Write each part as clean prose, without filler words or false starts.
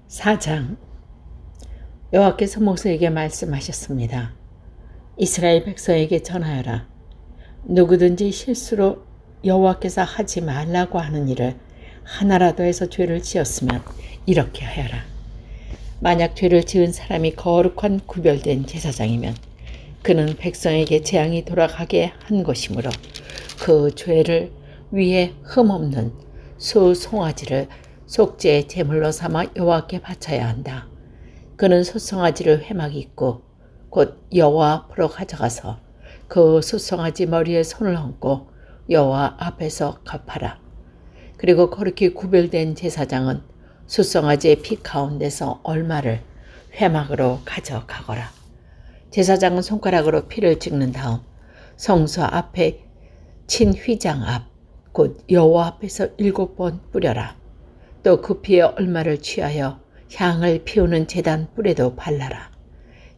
4장. 여호와께서 모세에게 말씀하셨습니다. 이스라엘 백성에게 전하여라. 누구든지 실수로 여호와께서 하지 말라고 하는 일을 하나라도 해서 죄를 지었으면 이렇게 하여라. 만약 죄를 지은 사람이 거룩한 구별된 제사장이면 그는 백성에게 재앙이 돌아가게 한 것이므로 그 죄를 위해 흠없는 수 송아지를 속죄의 제물로 삼아 여호와께 바쳐야 한다. 그는 숫송아지를 회막 입고 곧 여호와 앞으로 가져가서 그 숫송아지 머리에 손을 얹고 여호와 앞에서 갚아라. 그리고 거룩히 구별된 제사장은 숫송아지의 피 가운데서 얼마를 회막으로 가져가거라. 제사장은 손가락으로 피를 찍는 다음 성소 앞에 친 휘장 앞 곧 여호와 앞에서 7번 뿌려라. 또 그 피에 얼마를 취하여 향을 피우는 제단 뿔에도 발라라.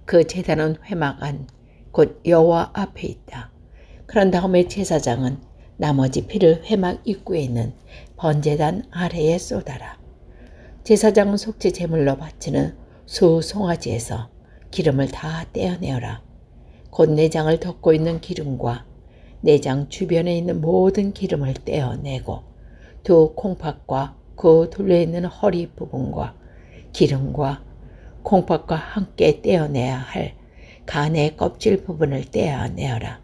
그 제단은 회막 안 곧 여호와 앞에 있다. 그런 다음에 제사장은 나머지 피를 회막 입구에 있는 번제단 아래에 쏟아라. 제사장은 속죄 제물로 바치는 수 송아지에서 기름을 다 떼어내어라. 곧 내장을 덮고 있는 기름과 내장 주변에 있는 모든 기름을 떼어내고 두 콩팥과 그 둘레에 있는 허리 부분과 기름과 콩팥과 함께 떼어내야 할 간의 껍질 부분을 떼어내어라.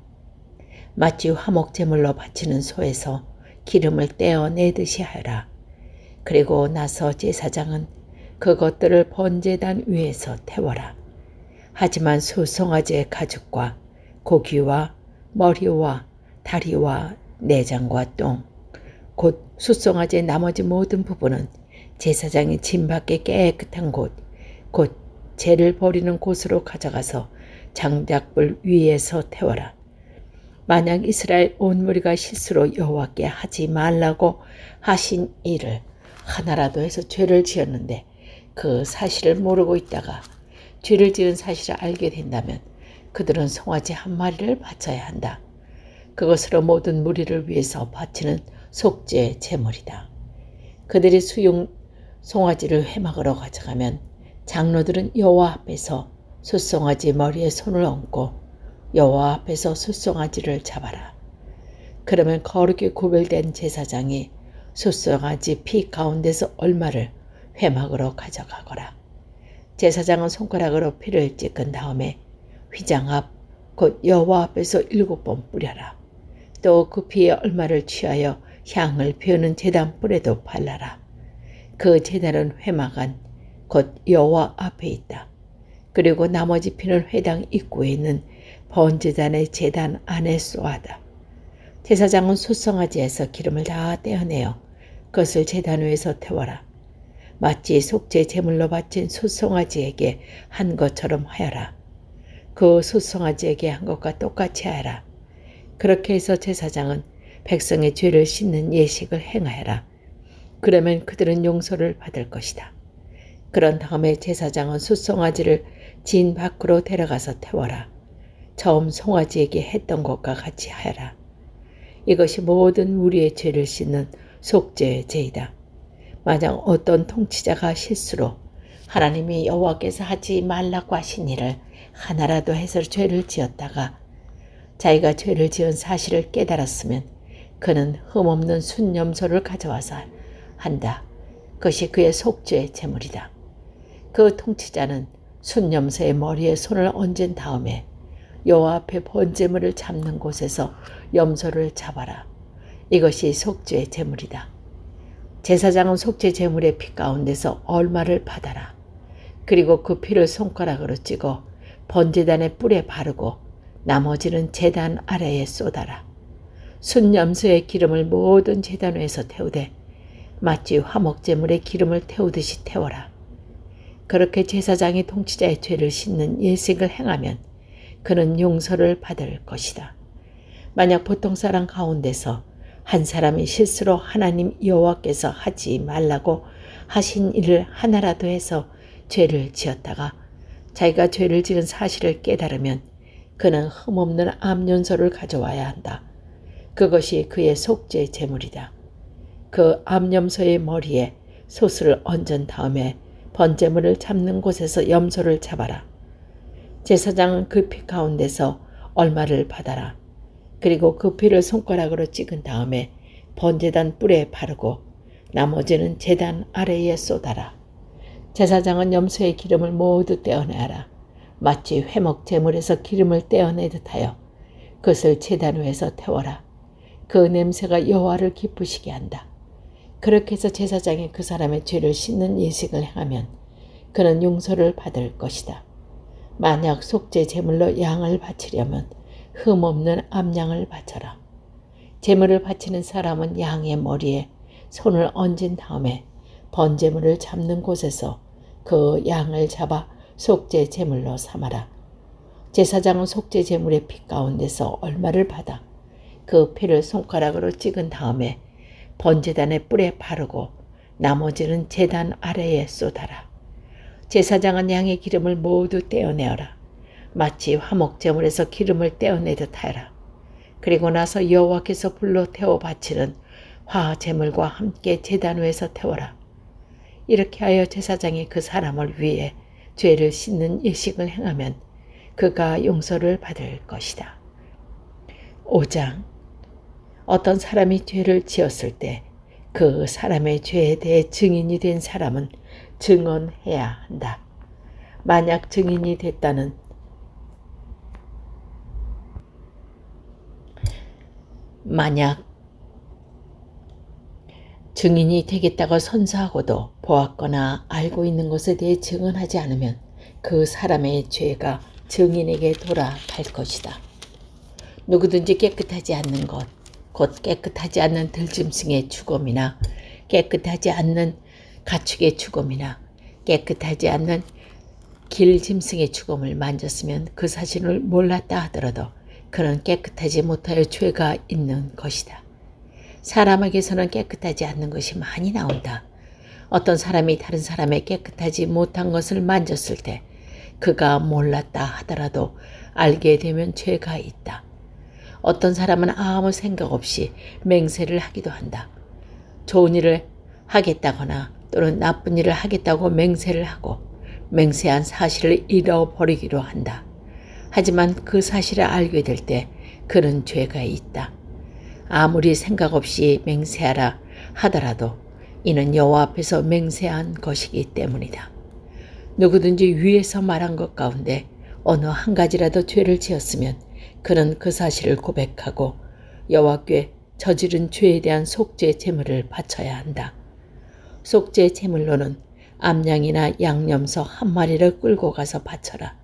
마치 화목 제물로 바치는 소에서 기름을 떼어내듯이 하여라. 그리고 나서 제사장은 그것들을 번제단 위에서 태워라. 하지만 수송아지의 가죽과 고기와 머리와 다리와 내장과 똥, 곧 숫송아지의 나머지 모든 부분은 제사장이 진 밖에 깨끗한 곳, 곧 죄를 버리는 곳으로 가져가서 장작불 위에서 태워라. 만약 이스라엘 온 무리가 실수로 여호와께 하지 말라고 하신 일을 하나라도 해서 죄를 지었는데 그 사실을 모르고 있다가 죄를 지은 사실을 알게 된다면 그들은 송아지 한 마리를 바쳐야 한다. 그것으로 모든 무리를 위해서 바치는 속죄 제물이다. 그들이 수용 송아지를 회막으로 가져가면 장로들은 여호와 앞에서 숫송아지 머리에 손을 얹고 여호와 앞에서 숫송아지를 잡아라. 그러면 거룩히 구별된 제사장이 숫송아지 피 가운데서 얼마를 회막으로 가져가거라. 제사장은 손가락으로 피를 찍은 다음에 휘장 앞 곧 여호와 앞에서 7번 뿌려라. 또 그 피에 얼마를 취하여 향을 피우는 제단 뿔에도 발라라. 그 제단은 회막 안 곧 여호와 앞에 있다. 그리고 나머지 피는 회당 입구에 있는 번제단의 제단 안에 쏘아다. 제사장은 숫송아지에서 기름을 다 떼어내어 그것을 제단 위에서 태워라. 마치 속죄 제물로 바친 숫송아지에게 한 것처럼 하여라. 그 숫송아지에게 한 것과 똑같이 하여라. 그렇게 해서 제사장은 백성의 죄를 씻는 예식을 행하여라. 그러면 그들은 용서를 받을 것이다. 그런 다음에 제사장은 숫송아지를 진 밖으로 데려가서 태워라. 처음 송아지에게 했던 것과 같이 하여라. 이것이 모든 무리의 죄를 씻는 속죄의 제이다. 만약 어떤 통치자가 실수로 하나님이 여호와께서 하지 말라고 하신 일을 하나라도 해서 죄를 지었다가 자기가 죄를 지은 사실을 깨달았으면 그는 흠없는 순염소를 가져와서 한다. 그것이 그의 속죄의 제물이다. 그 통치자는 순염소의 머리에 손을 얹은 다음에 여호와 앞에 번제물을 잡는 곳에서 염소를 잡아라. 이것이 속죄의 제물이다. 제사장은 속죄 제물의 피 가운데서 얼마를 받아라. 그리고 그 피를 손가락으로 찍어 번제단의 뿔에 바르고 나머지는 제단 아래에 쏟아라. 순염소의 기름을 모든 제단 위에서 태우되 마치 화목제물의 기름을 태우듯이 태워라. 그렇게 제사장이 통치자의 죄를 씻는 예식을 행하면 그는 용서를 받을 것이다. 만약 보통 사람 가운데서 한 사람이 실수로 하나님 여호와께서 하지 말라고 하신 일을 하나라도 해서 죄를 지었다가 자기가 죄를 지은 사실을 깨달으면 그는 흠없는 암염소를 가져와야 한다. 그것이 그의 속죄 제물이다. 그 암염소의 머리에 솥을 얹은 다음에 번제물을 잡는 곳에서 염소를 잡아라. 제사장은 그 피 가운데서 얼마를 받아라. 그리고 그 피를 손가락으로 찍은 다음에 번제단 뿔에 바르고 나머지는 제단 아래에 쏟아라. 제사장은 염소의 기름을 모두 떼어내라. 마치 회목 제물에서 기름을 떼어내듯 하여 그것을 제단 위에서 태워라. 그 냄새가 여호와를 기쁘시게 한다. 그렇게 해서 제사장이 그 사람의 죄를 씻는 예식을 행하면 그는 용서를 받을 것이다. 만약 속죄 제물로 양을 바치려면 흠없는 암양을 바쳐라. 제물을 바치는 사람은 양의 머리에 손을 얹은 다음에 번제물을 잡는 곳에서 그 양을 잡아 속죄 제물로 삼아라. 제사장은 속죄 제물의 피 가운데서 얼마를 받아 그 피를 손가락으로 찍은 다음에 번제단의 뿔에 바르고 나머지는 제단 아래에 쏟아라. 제사장은 양의 기름을 모두 떼어내어라. 마치 화목 제물에서 기름을 떼어내듯 하라. 그리고 나서 여호와께서 불로 태워 바치는 화 제물과 함께 제단 위에서 태워라. 이렇게 하여 제사장이 그 사람을 위해 죄를 씻는 예식을 행하면 그가 용서를 받을 것이다. 5장. 어떤 사람이 죄를 지었을 때 그 사람의 죄에 대해 증인이 된 사람은 증언해야 한다. 만약 증인이 됐다는 증인이 되겠다고 선서하고도 보았거나 알고 있는 것에 대해 증언하지 않으면 그 사람의 죄가 증인에게 돌아갈 것이다. 누구든지 깨끗하지 않는 것, 곧 깨끗하지 않는 들짐승의 죽음이나 깨끗하지 않는 가축의 죽음이나 깨끗하지 않는 길짐승의 죽음을 만졌으면 그 사실을 몰랐다 하더라도 그는 깨끗하지 못하여 죄가 있는 것이다. 사람에게서는 깨끗하지 않는 것이 많이 나온다. 어떤 사람이 다른 사람의 깨끗하지 못한 것을 만졌을 때 그가 몰랐다 하더라도 알게 되면 죄가 있다. 어떤 사람은 아무 생각 없이 맹세를 하기도 한다. 좋은 일을 하겠다거나 또는 나쁜 일을 하겠다고 맹세를 하고 맹세한 사실을 잃어버리기로 한다. 하지만 그 사실을 알게 될 때 그는 죄가 있다. 아무리 생각 없이 맹세하라 하더라도 이는 여호와 앞에서 맹세한 것이기 때문이다. 누구든지 위에서 말한 것 가운데 어느 한 가지라도 죄를 지었으면 그는 그 사실을 고백하고 여호와께 저지른 죄에 대한 속죄 제물을 바쳐야 한다. 속죄 제물로는 암양이나 양념소 한 마리를 끌고 가서 바쳐라.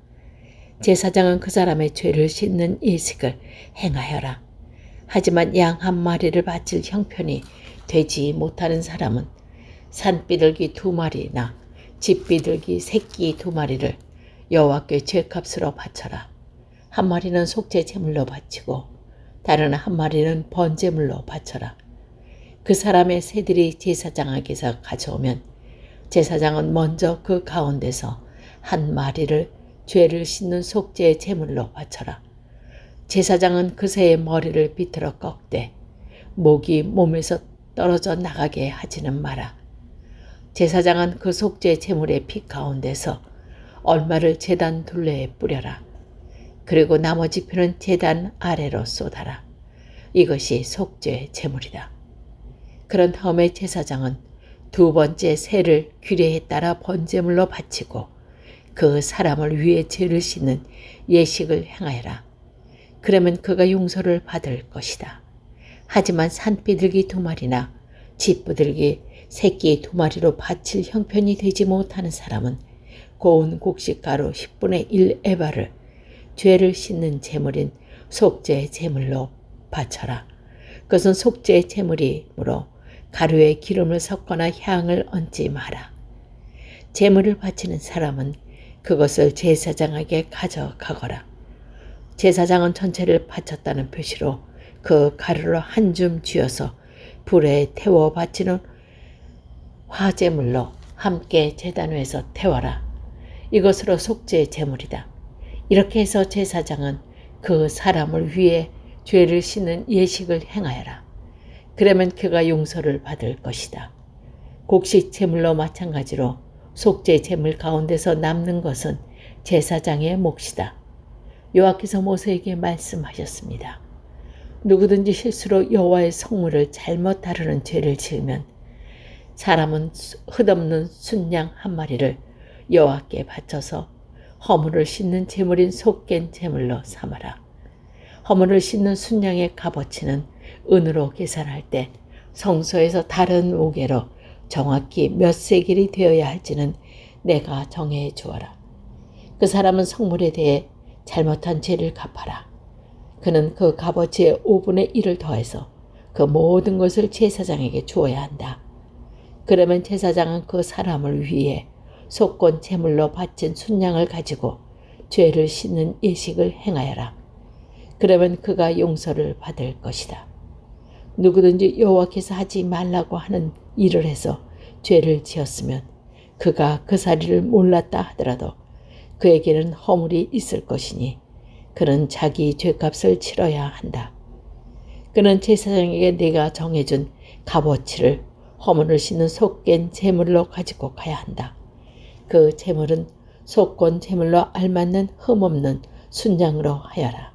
제사장은 그 사람의 죄를 씻는 예식을 행하여라. 하지만 양 한 마리를 바칠 형편이 되지 못하는 사람은 산비둘기 2마리나 집비둘기 새끼 2마리를 여호와께 죄값으로 바쳐라. 한 마리는 속죄 제물로 바치고 다른 한 마리는 번제물로 바쳐라. 그 사람의 새들이 제사장에게서 가져오면 제사장은 먼저 그 가운데서 한 마리를 죄를 씻는 속죄 제물로 바쳐라. 제사장은 그 새의 머리를 비틀어 꺾되 목이 몸에서 떨어져 나가게 하지는 마라. 제사장은 그 속죄 제물의 피 가운데서 얼마를 제단 둘레에 뿌려라. 그리고 나머지 피는 제단 아래로 쏟아라. 이것이 속죄 제물이다. 그런 다음에 제사장은 2번째 새를 규례에 따라 번제물로 바치고 그 사람을 위해 죄를 씻는 예식을 행하여라. 그러면 그가 용서를 받을 것이다. 하지만 산비둘기 2마리나 집비둘기 새끼 2마리로 바칠 형편이 되지 못하는 사람은 고운 곡식가루 10분의 1 에바를 죄를 씻는 제물인 속죄 제물로 바쳐라. 그것은 속죄 제물이므로 가루에 기름을 섞거나 향을 얹지 마라. 제물을 바치는 사람은 그것을 제사장에게 가져가거라. 제사장은 전체를 바쳤다는 표시로 그 가루로 한 줌 쥐어서 불에 태워 바치는 화제물로 함께 제단 위에서 태워라. 이것으로 속죄 제물이다. 이렇게 해서 제사장은 그 사람을 위해 죄를 씻는 예식을 행하여라. 그러면 그가 용서를 받을 것이다. 곡식 제물로 마찬가지로 속죄 제물 가운데서 남는 것은 제사장의 몫이다. 여호와께서 모세에게 말씀하셨습니다. 누구든지 실수로 여호와의 성물을 잘못 다루는 죄를 지으면 사람은 흠없는 순양 한 마리를 여호와께 바쳐서 허물을 씻는 제물인 속깬 제물로 삼아라. 허물을 씻는 순양의 값어치는 은으로 계산할 때 성소에서 다른 무게로 정확히 몇 세겔이 되어야 할지는 내가 정해 주어라. 그 사람은 성물에 대해 잘못한 죄를 갚아라. 그는 그 값어치의 5분의 1을 더해서 그 모든 것을 제사장에게 주어야 한다. 그러면 제사장은 그 사람을 위해 속건 제물로 바친 순양을 가지고 죄를 씻는 예식을 행하여라. 그러면 그가 용서를 받을 것이다. 누구든지 여호와께서 하지 말라고 하는 일을 해서 죄를 지었으면 그가 그 사리를 몰랐다 하더라도 그에게는 허물이 있을 것이니 그는 자기 죄값을 치러야 한다. 그는 제사장에게 내가 정해준 값어치를 허물을 씻는 속깬 제물로 가지고 가야 한다. 그 제물은 속건 제물로 알맞는 흠없는 순양으로 하여라.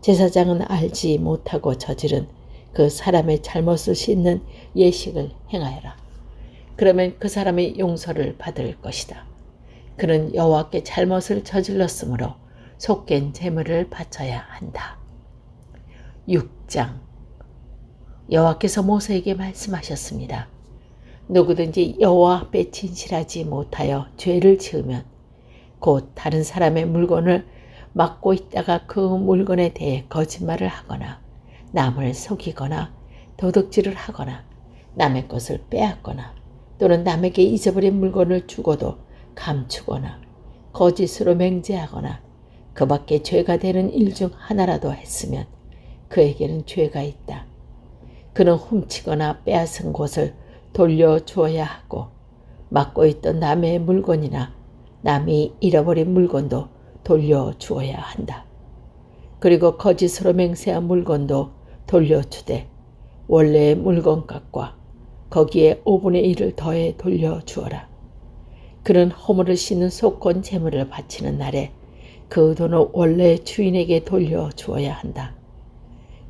제사장은 알지 못하고 저지른 그 사람의 잘못을 씻는 예식을 행하여라. 그러면 그 사람이 용서를 받을 것이다. 그는 여호와께 잘못을 저질렀으므로 속깬 제물을 바쳐야 한다. 6장. 여호와께서 모세에게 말씀하셨습니다. 누구든지 여호와 앞에 진실하지 못하여 죄를 지으면 곧 다른 사람의 물건을 맡고 있다가 그 물건에 대해 거짓말을 하거나 남을 속이거나 도둑질을 하거나 남의 것을 빼앗거나 또는 남에게 잊어버린 물건을 주고도 감추거나 거짓으로 맹세하거나 그 밖에 죄가 되는 일 중 하나라도 했으면 그에게는 죄가 있다. 그는 훔치거나 빼앗은 것을 돌려주어야 하고 맡고 있던 남의 물건이나 남이 잃어버린 물건도 돌려주어야 한다. 그리고 거짓으로 맹세한 물건도 돌려주되 원래의 물건값과 거기에 5분의 1을 더해 돌려주어라. 그는 허물을 씻는 속건 제물을 바치는 날에 그 돈을 원래 주인에게 돌려주어야 한다.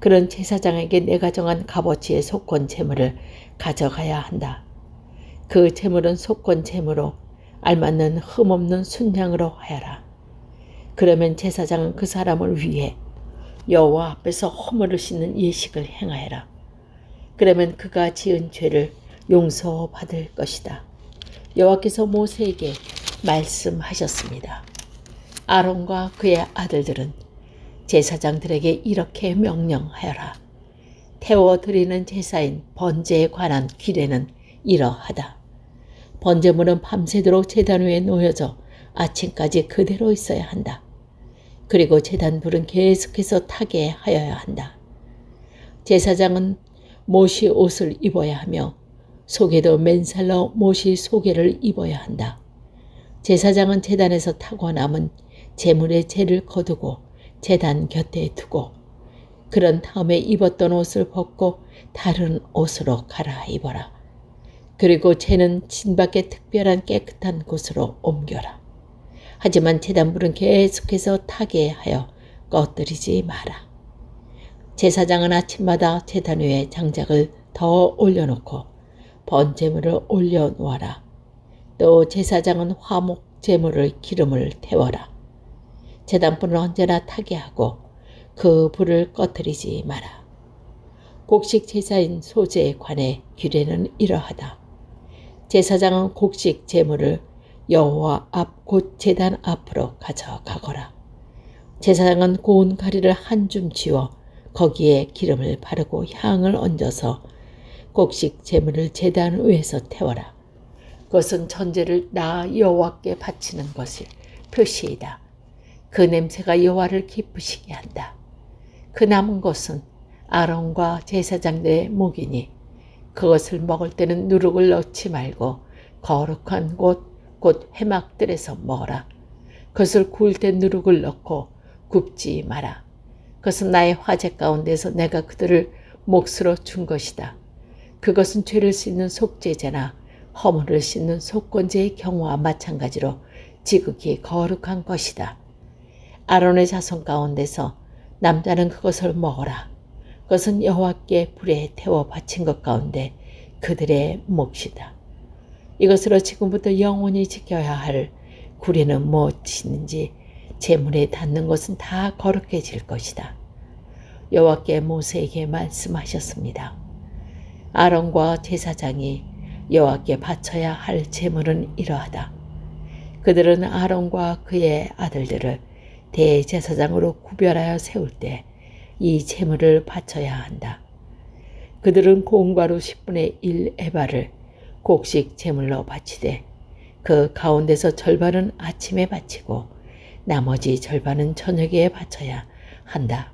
그는 제사장에게 내가 정한 값어치의 속건 제물을 가져가야 한다. 그 제물은 속건 제물로 알맞는 흠없는 순양으로 하여라. 그러면 제사장은 그 사람을 위해 여호와 앞에서 허물을 씻는 예식을 행하여라. 그러면 그가 지은 죄를 용서받을 것이다. 여호와께서 모세에게 말씀하셨습니다. 아론과 그의 아들들은 제사장들에게 이렇게 명령하여라. 태워드리는 제사인 번제에 관한 규례는 이러하다. 번제물은 밤새도록 제단 위에 놓여져 아침까지 그대로 있어야 한다. 그리고 제단 불은 계속해서 타게 하여야 한다. 제사장은 못이 옷을 입어야 하며 속에도 맨살로 못이 소개를 입어야 한다. 제사장은 제단에서 타고 남은 제물의 재를 거두고 제단 곁에 두고 그런 다음에 입었던 옷을 벗고 다른 옷으로 갈아입어라. 그리고 재는 진 밖에 특별한 깨끗한 곳으로 옮겨라. 하지만 제단불은 계속해서 타게 하여 꺼뜨리지 마라. 제사장은 아침마다 제단 위에 장작을 더 올려놓고 번제물을 올려놓아라. 또 제사장은 화목 제물을 기름을 태워라. 제단불은 언제나 타게 하고 그 불을 꺼뜨리지 마라. 곡식 제사인 소제에 관해 규례는 이러하다. 제사장은 곡식 제물을 여호와 앞 곧 제단 앞으로 가져가거라. 제사장은 고운 가리를 한 줌 쥐어 거기에 기름을 바르고 향을 얹어서 곡식 제물을 제단 위에서 태워라. 그것은 전제를 나 여호와께 바치는 것일 표시이다. 그 냄새가 여호와를 기쁘시게 한다. 그 남은 것은 아론과 제사장들의 목이니 그것을 먹을 때는 누룩을 넣지 말고 거룩한 곳 곧 회막들에서 먹어라. 그것을 구울 때 누룩을 넣고 굽지 마라. 그것은 나의 화제 가운데서 내가 그들을 몫으로 준 것이다. 그것은 죄를 씻는 속죄제나 허물을 씻는 속건제의 경우와 마찬가지로 지극히 거룩한 것이다. 아론의 자손 가운데서 남자는 그것을 먹어라. 그것은 여호와께 불에 태워 바친 것 가운데 그들의 몫이다. 이것으로 지금부터 영원히 지켜야 할 구례는 무엇이든지 제물에 닿는 것은 다 거룩해질 것이다. 여호와께 모세에게 말씀하셨습니다. 아론과 제사장이 여호와께 바쳐야 할 제물은 이러하다. 그들은 아론과 그의 아들들을 대제사장으로 구별하여 세울 때 이 제물을 바쳐야 한다. 그들은 곰가루 10분의 1 에바를 곡식 제물로 바치되 그 가운데서 절반은 아침에 바치고 나머지 절반은 저녁에 바쳐야 한다.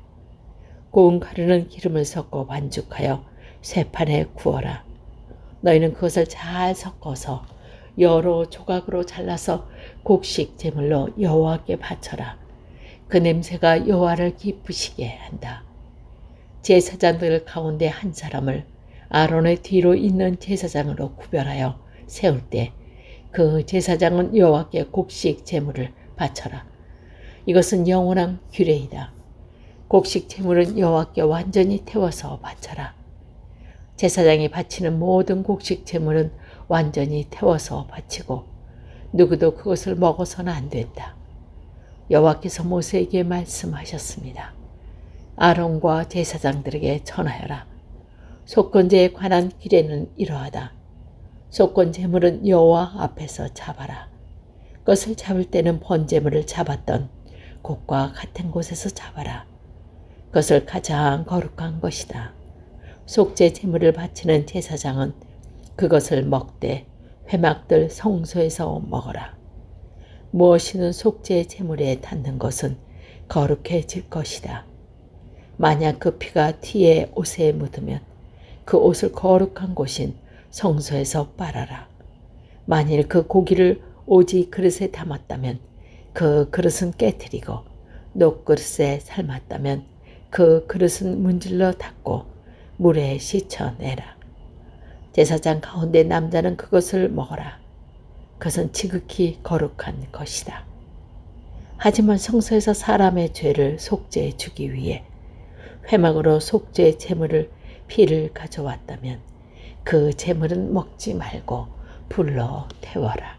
고운 가루는 기름을 섞어 반죽하여 쇠판에 구워라. 너희는 그것을 잘 섞어서 여러 조각으로 잘라서 곡식 제물로 여호와께 바쳐라. 그 냄새가 여호와를 기쁘시게 한다. 제사장들 가운데 한 사람을 아론의 뒤로 있는 제사장으로 구별하여 세울 때 그 제사장은 여호와께 곡식 제물을 바쳐라. 이것은 영원한 규례이다. 곡식 제물은 여호와께 완전히 태워서 바쳐라. 제사장이 바치는 모든 곡식 제물은 완전히 태워서 바치고 누구도 그것을 먹어서는 안 된다. 여호와께서 모세에게 말씀하셨습니다. 아론과 제사장들에게 전하여라. 속건제에 관한 규례는 이러하다. 속건 제물은 여호와 앞에서 잡아라. 그것을 잡을 때는 번제물을 잡았던 곳과 같은 곳에서 잡아라. 그것을 가장 거룩한 것이다. 속죄 제물을 바치는 제사장은 그것을 먹되 회막들 성소에서 먹어라. 무엇이든 속죄 제물에 닿는 것은 거룩해질 것이다. 만약 그 피가 티의 옷에 묻으면 그 옷을 거룩한 곳인 성소에서 빨아라. 만일 그 고기를 오직 그릇에 담았다면 그 그릇은 깨트리고 녹그릇에 삶았다면 그 그릇은 문질러 닫고 물에 씻어내라. 제사장 가운데 남자는 그것을 먹어라. 그것은 지극히 거룩한 것이다. 하지만 성소에서 사람의 죄를 속죄해 주기 위해 회막으로 속죄 제물을 피를 가져왔다면 그 제물은 먹지 말고 불로 태워라.